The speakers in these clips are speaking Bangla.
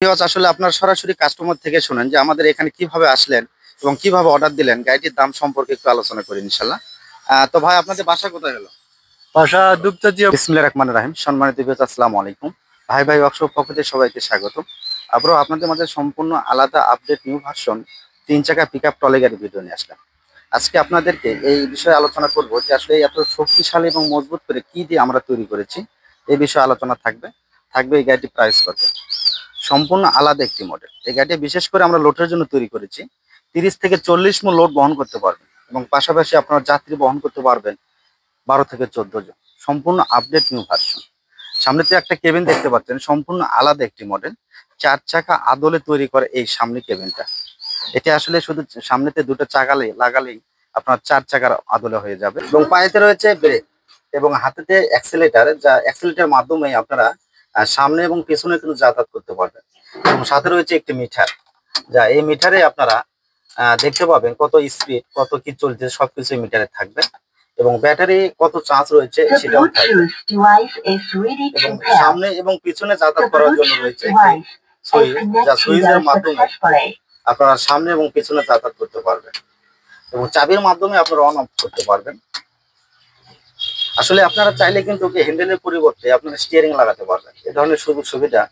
আসলে আপনার সরাসরি কাস্টমার থেকে শুনেন যে আমাদের এখানে কিভাবে আসলেন এবং কিভাবে অর্ডার দিলেন, গাড়িটির দাম সম্পর্কে একটু আলোচনা করি ইনশাল্লাহ। তো ভাই, আপনাদের বাসা কোথায় হলো? ভাষা দুপচাচিয়া। বিসমিল্লাহির রহমানির রহিম। সম্মানিত ভিউয়ার্স, আসসালামু আলাইকুম। ভাই ভাই ওয়ার্কশপ পক্ষ থেকে সবাইকে স্বাগত। আবারও আপনাদের মাঝে সম্পূর্ণ আলাদা আপডেট নিউ ভার্সন 3 চাকা পিকআপ ট্রলি গাড়ি ভিডিও নিয়ে আসলাম। আজকে আপনাদেরকে এই বিষয়ে আলোচনা করব যে আসলে এত শক্তিশালী এবং মজবুত করে কি দিয়ে আমরা তৈরি করেছি। এই বিষয়ে আলোচনা থাকবে এই গাড়িটি প্রাইস কত। সম্পূর্ণ আলাদা একটি মডেল। এই গাড়িটি বিশেষ করে আমরা লোডের জন্য তৈরি করেছি। 30 থেকে 40 মণ লোড বহন করতে পারবেন এবং পাশাপাশি আপনার যাত্রী বহন করতে পারবেন 12 থেকে 14 জন। সম্পূর্ণ আপডেট নিউ ভার্সন। সামনেতে একটা কেবিন দেখতে পাচ্ছেন, সম্পূর্ণ আলাদা একটি মডেল। 4 চাকা আদলে তৈরি করে এই সামনে কেবিনটা। এটা আসলে শুধু সামনেতে দুটো চাকা লাগালেই আপনার 4 চাকার আদলে হয়ে যাবে। এবং পায়েতে রয়েছে ব্রেক এবং হাতেতে অ্যাক্সেলেটার, যা অ্যাক্সেলেটার মাধ্যমে আপনারা সামনে এবং পেছনে কিন্তু যাতায়াত করতে পারবেন। এবং সাথে রয়েছে একটি মিটার, যা এই মিটারে আপনারা দেখতে পাবেন কত স্পিড, কত কি চলছে, সবকিছু মিটারে থাকবে। এবং ব্যাটারি কত চার্জ রয়েছে সেটাও থাকবে। এবং সামনে এবং পিছনে যাতায়াত করার জন্য রয়েছে একটি সুইচ, যা সুইচের মাধ্যমে আপনারা সামনে এবং পিছনে যাতায়াত করতে পারবেন এবং চাবির মাধ্যমে আপনারা অন অফ করতে পারবেন। আসলে আপনারা চাইলে কিন্তু হ্যান্ডেলের পরিবর্তে আপনারা স্টিয়ারিং লাগাতে পারবেন। এই ধরনের সুযোগ সুবিধা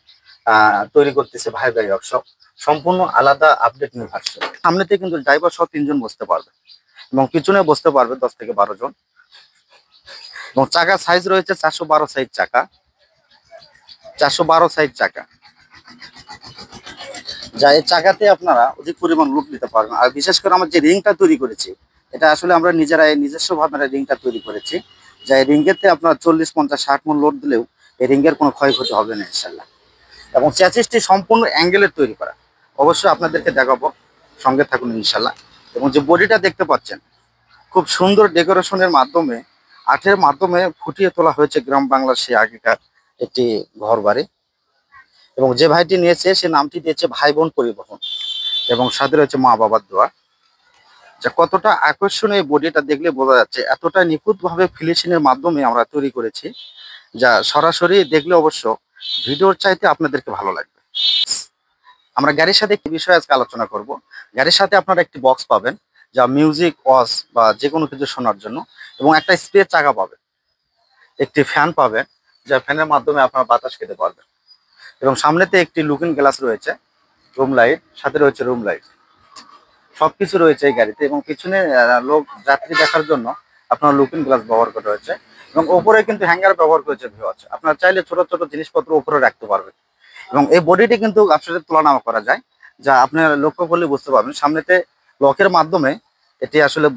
তৈরি করতেছে ভাই ভাই ওয়ার্কশপ। সম্পূর্ণ আলাদা আপডেট নিউ ভার্সন। সামনেতে কিন্তু ড্রাইভার সহ 3 জন বসতে পারবে এবং পিছনে বসতে পারবে 10 থেকে 12 জন। এবং চাকার সাইজ রয়েছে 412 সাইজ চাকা, 412 সাইজ চাকা, যা এই চাকাতে আপনারা অধিক পরিমাণ লোড নিতে পারবেন। আর বিশেষ করে আমরা যে রিংটা তৈরি করেছি, এটা আসলে আমরা নিজস্ব ভাবে রিংটা তৈরি করেছি, যা এই রিংয়েতে আপনার 40, 50, 60 মণ লোড দিলেও এই রিংয়ের কোনো ক্ষয়ক্ষতি হবে না ইনশাল্লাহ। এবং চ্যাসিসটি সম্পূর্ণ অ্যাঙ্গেলের তৈরি করা। অবশ্যই আপনাদেরকে দেখাবো, সঙ্গে থাকুন ইনশাল্লাহ। এবং যে বডিটা দেখতে পাচ্ছেন, খুব সুন্দর ডেকোরেশনের মাধ্যমে, আঠের মাধ্যমে ফুটিয়ে তোলা হয়েছে গ্রাম বাংলার সেই আগেকার একটি ঘর বাড়ি। এবং যে ভাইটি নিয়েছে সে নামটি দিয়েছে ভাই বোন পরিবহন। এবং সাথে রয়েছে মা বাবার দোয়া। যা কতটা আকর্ষণীয় বডিটা দেখলে বোঝা যাচ্ছে, এতটা নিখুঁতভাবে ফিনিশিংয়ের মাধ্যমে আমরা তৈরি করেছি, যা সরাসরি দেখলে অবশ্য ভিডিওর চাইতে আপনাদেরকে ভালো লাগবে। আমরা গাড়ির সাথে একটি বিষয় আজকে আলোচনা করব। গাড়ির সাথে আপনারা একটি বক্স পাবেন, যা মিউজিক, ওয়াজ বা যে কোনো কিছু শোনার জন্য, এবং একটা স্প্রে চাকা পাবেন, একটি ফ্যান পাবেন, যা ফ্যানের মাধ্যমে আপনারা বাতাস খেতে পারবেন। এবং সামনেতে একটি লুকিং গ্লাস রয়েছে, রুম লাইট, সাথে রয়েছে রুম লাইট। সবকিছু রয়েছে এই গাড়িতে। এবং পিছনে লোক যাত্রী দেখার জন্য আপনার লুকিং গ্লাস ব্যবহার করা হয়েছে। এবং ওপরে কিন্তু হ্যাঙ্গার ব্যবহার করেছে ভিউয়ার্স। আপনারা চাইলে ছোট ছোট জিনিসপত্র উপরে রাখতে পারবেন। এবং এই বডিটি কিন্তু আসলে তুলনা করা যায়, যা আপনারা লক্ষ্য করলে বুঝতে পারবেন। সামনেতে লকের মাধ্যমে এটি আসলে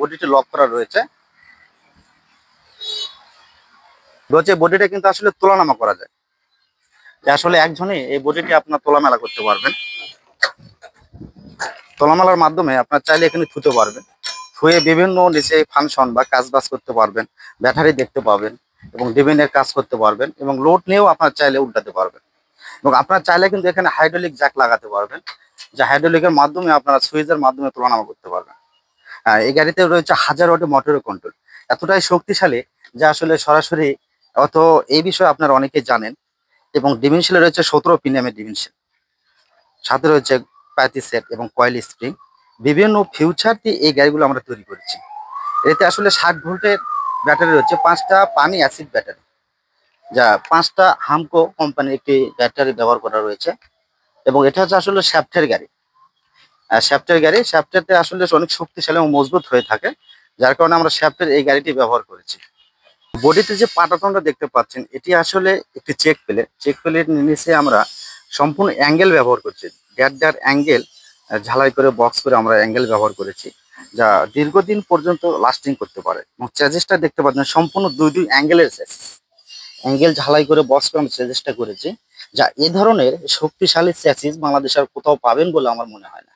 বডিটি লক করা রয়েছে। বডিটা কিন্তু আসলে তুলনা করা যায়, যে আসলে একজনই এই বডিটি আপনার তোলামেলা করতে পারবেন। তোলামেলার মাধ্যমে আপনার চাইলে এখানে থুতে পারবেন, থুয়ে বিভিন্ন নিচে ফাংশন বা কাজ বাজ করতে পারবেন। ব্যাটারি দেখতে পাবেন এবং ডিভিনের কাজ করতে পারবেন এবং লোড নিয়েও আপনার চাইলে উল্টাতে পারবেন। এবং আপনার চাইলে কিন্তু এখানে হাইড্রোলিক জ্যাক লাগাতে পারবেন, যে হাইড্রোলিকের মাধ্যমে আপনারা সুইচের মাধ্যমে তুলনা করতে পারবেন। এই গাড়িতে রয়েছে 1000 ওয়াটের মোটরের কন্ট্রোল। এতটাই শক্তিশালী যে আসলে সরাসরি অত এই বিষয়ে আপনারা অনেকেই জানেন। এবং ডিমেনশনে রয়েছে 17 প্রিমিয়ামের ডিমেনশন, সাথে রয়েছে 35 সেট এবং কয়েল স্প্রিং। বিভিন্ন ফিউচার দিয়ে এই গাড়িগুলো আমরা তৈরি করেছি। এতে আসলে 60 ভোল্টের ব্যাটারি রয়েছে, 5টা পানি অ্যাসিড ব্যাটারি, যা 5টা হামকো কোম্পানির একটি ব্যাটারি ব্যবহার করা রয়েছে। এবং এটা হচ্ছে আসলে শ্যাফটেতে আসলে অনেক শক্তিশালী এবং মজবুত হয়ে থাকে, যার কারণে আমরা শ্যাফটের এই গাড়িটি ব্যবহার করেছি। বডিতে যে পাটাতনটা দেখতে পাচ্ছেন, এটি আসলে একটি চেক প্লেট নিচে আমরা সম্পূর্ণ অ্যাঙ্গেল ব্যবহার করছি। দেড় অ্যাঙ্গেল ঝালাই করে বক্স করে আমরা অ্যাঙ্গেল ব্যবহার করেছি, যা দীর্ঘদিন পর্যন্ত লাস্টিং করতে পারে। এবং চ্যাসিসটা দেখতে পাচ্ছেন সম্পূর্ণ দুই অ্যাঙ্গেলের চ্যাসিস, অ্যাঙ্গেল ঝালাই করে বক্স করে আমরা চ্যাসিসটা করেছি, যা এ ধরনের শক্তিশালী চ্যাসিস বাংলাদেশ আর কোথাও পাবেন বলে আমার মনে হয় না।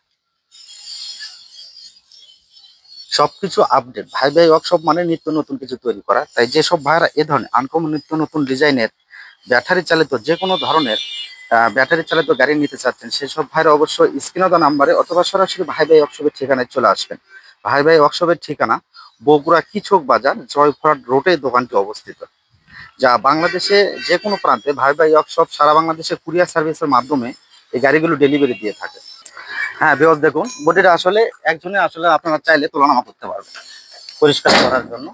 সবকিছু আপডেট। ভাই ভাই ওয়ার্কশপ মানে নিত্য নতুন কিছু তৈরি করা। তাই যেসব ভাইরা এ ধরনের আনকমন নিত্য নতুন ডিজাইনের ব্যাটারি চালিত যে কোনো ধরনের ব্যাটারি চালিত গাড়ি নিতে চাচ্ছেন, সেসব ভাইরা অবশ্যই স্ক্রিনে দেওয়া নাম্বারে অথবা সরাসরি ভাই ভাই ওয়ার্কশপের ঠিকানায় চলে আসবেন। ভাই ভাই ওয়ার্কশপের ঠিকানা বগুড়া কিচক বাজার, জয়ফরাট রোডে দোকানটি অবস্থিত, যা বাংলাদেশে যে কোনো প্রান্তে ভাই ভাই ওয়ার্কশপ সারা বাংলাদেশে কুরিয়ার সার্ভিসের মাধ্যমে এই গাড়িগুলো ডেলিভারি দিয়ে থাকে। হ্যাঁ ভিউয়ার্স, দেখুন বডিটা আসলে একজনে আসলে আপনারা চাইলে তুলনা করতে পারবেন পরিষ্কার করার জন্য।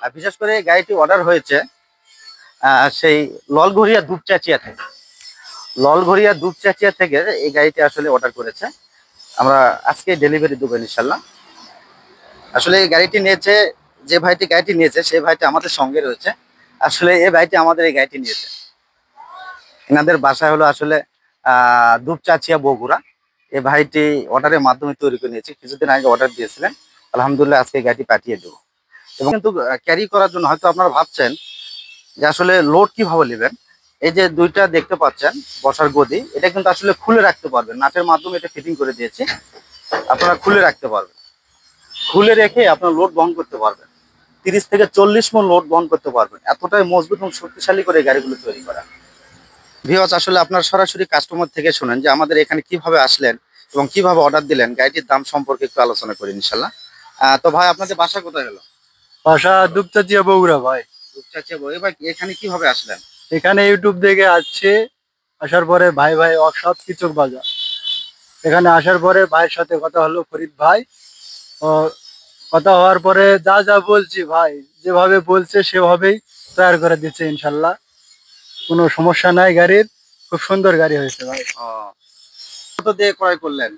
আর বিশেষ করে এই গাড়িটি অর্ডার হয়েছে সেই ললঘরিয়া দুপচাচিয়া থেকে। ললঘরিয়া দুপচাচিয়া থেকে এই গাড়িটি আসলে অর্ডার করেছে। আমরা আজকে ডেলিভারি দেবো ইনশাল্লাহ। আসলে এই গাড়িটি নিয়েছে, যে ভাইটি গাড়িটি নিয়েছে সেই ভাইটি আমাদের সঙ্গে রয়েছে। আসলে এই ভাইটি আমাদের এই গাড়িটি নিয়েছে, এনাদের বাসায় হলো আসলে দুপচাচিয়া বগুড়া। এই ভাইটি অর্ডারের মাধ্যমে তৈরি করে নিয়েছে, কিছুদিন আগে অর্ডার দিয়েছিলেন। আলহামদুলিল্লাহ আজকে গাড়িটি পাঠিয়ে দেবো। এবং কিন্তু ক্যারি করার জন্য হয়তো আপনারা ভাবছেন যে আসলে লোড কিভাবে নেবেন। এই যে দুইটা দেখতে পাচ্ছেন বসার গদি, এটা কিন্তু আসলে খুলে রাখতে পারবেন, নাটের মাধ্যমে এটা ফিটিং করে দিয়েছি। আপনারা খুলে রাখতে পারবেন, খুলে রেখে আপনার লোড বহন করতে পারবেন। 30 থেকে 40 মণ লোড বহন করতে পারবেন, এতটাই মজবুত এবং শক্তিশালী করে এই গাড়িগুলো তৈরি করা। ভিউয়ার্স, আসলে আপনার সরাসরি কাস্টমার থেকে শুনেন যে আমাদের এখানে কিভাবে আসলেন এবং কিভাবে অর্ডার দিলেন, গাড়িটির দাম সম্পর্কে একটু আলোচনা করি ইনশাল্লাহ। তো ভাই, আপনাদের বাসা কোথায় হলো? বাসা দুপচাচিয়া বগুড়া ভাই। চাচা বই, ভাই এখানে কিভাবে আসলেন? এখানে ইউটিউব দেখে আসছে, আসার পরে ভাই ভাই ওয়ার্কশপ কিচক বাজার। এখানে আসার পরে ভাইয়ের সাথে কথা হলো, ফরিদ ভাই। ও কথা হওয়ার পরে যা যা বলছি ভাই যেভাবে বলছে সেভাবেই তৈরি করে দিচ্ছে ইনশাল্লাহ। কোনো সমস্যা নাই গাড়ির, খুব সুন্দর গাড়ি হয়েছে ভাই। কত দিয়ে ক্রয় করলেন?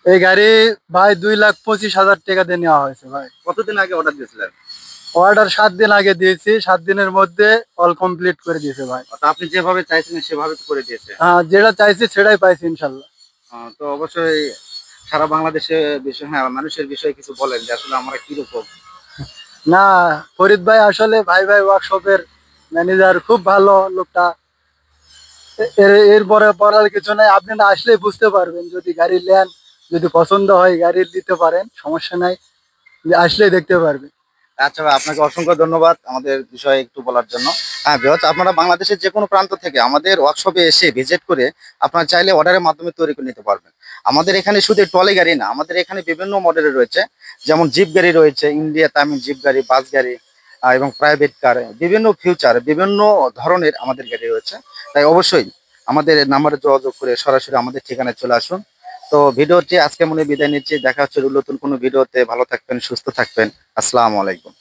এই গাড়ি ভাই 2,25,000 টাকা দিয়ে নেওয়া হয়েছে ভাই। কতদিন আগে অর্ডার দিয়েছিলেন? অর্ডার 7 দিন আগে দিয়েছি, 7 দিনের মধ্যে অল কমপ্লিট করে দিয়েছে ভাই। তো আপনি যেভাবে চাইছিলেন সেভাবে তো করে দিয়েছে। হ্যাঁ, যেটা চাইছি সেটাই পাইছি ইনশাল্লাহ। তো অবশ্যই সারা বাংলাদেশে বিষয়, হ্যাঁ, মানুষের বিষয়ে কিছু বলেন যে আসলে আমরা কিরকম। না, ফরিদ ভাই আসলে ভাই ভাই ওয়ার্কশপের ম্যানেজার, খুব ভালো লোকটা। এরপরে পড়ার কিছু নাই, আপনি না আসলেই বুঝতে পারবেন। যদি গাড়ি নেন, যদি পছন্দ হয় গাড়ি নিতে পারেন, সমস্যা নাই, আসলেই দেখতে পারবেন। আচ্ছা ভাই, আপনাকে অসংখ্য ধন্যবাদ আমাদের বিষয়ে একটু বলার জন্য। হ্যাঁ ভিউয়ার্স, আপনারা বাংলাদেশের যে কোনো প্রান্ত থেকে আমাদের ওয়ার্কশপে এসে ভিজিট করে আপনারা চাইলে অর্ডারের মাধ্যমে তৈরি করে নিতে পারবেন। আমাদের এখানে শুধু ট্রলি গাড়ি না, আমাদের এখানে বিভিন্ন মডেলের রয়েছে, যেমন জিপ গাড়ি রয়েছে, ইন্ডিয়া তামিল জিপ গাড়ি, বাস গাড়ি, এবং প্রাইভেট কার, বিভিন্ন ফিউচার, বিভিন্ন ধরনের আমাদের গাড়ি রয়েছে। তাই অবশ্যই আমাদের নাম্বারে যোগাযোগ করে সরাসরি আমাদের ঠিকানায় চলে আসুন। তো ভিডিওটি আজকে মনে বিদায় নিচ্ছি, দেখা হচ্ছে নতুন কোনো ভিডিওতে। ভালো থাকবেন, সুস্থ থাকবেন। আসসালামু আলাইকুম।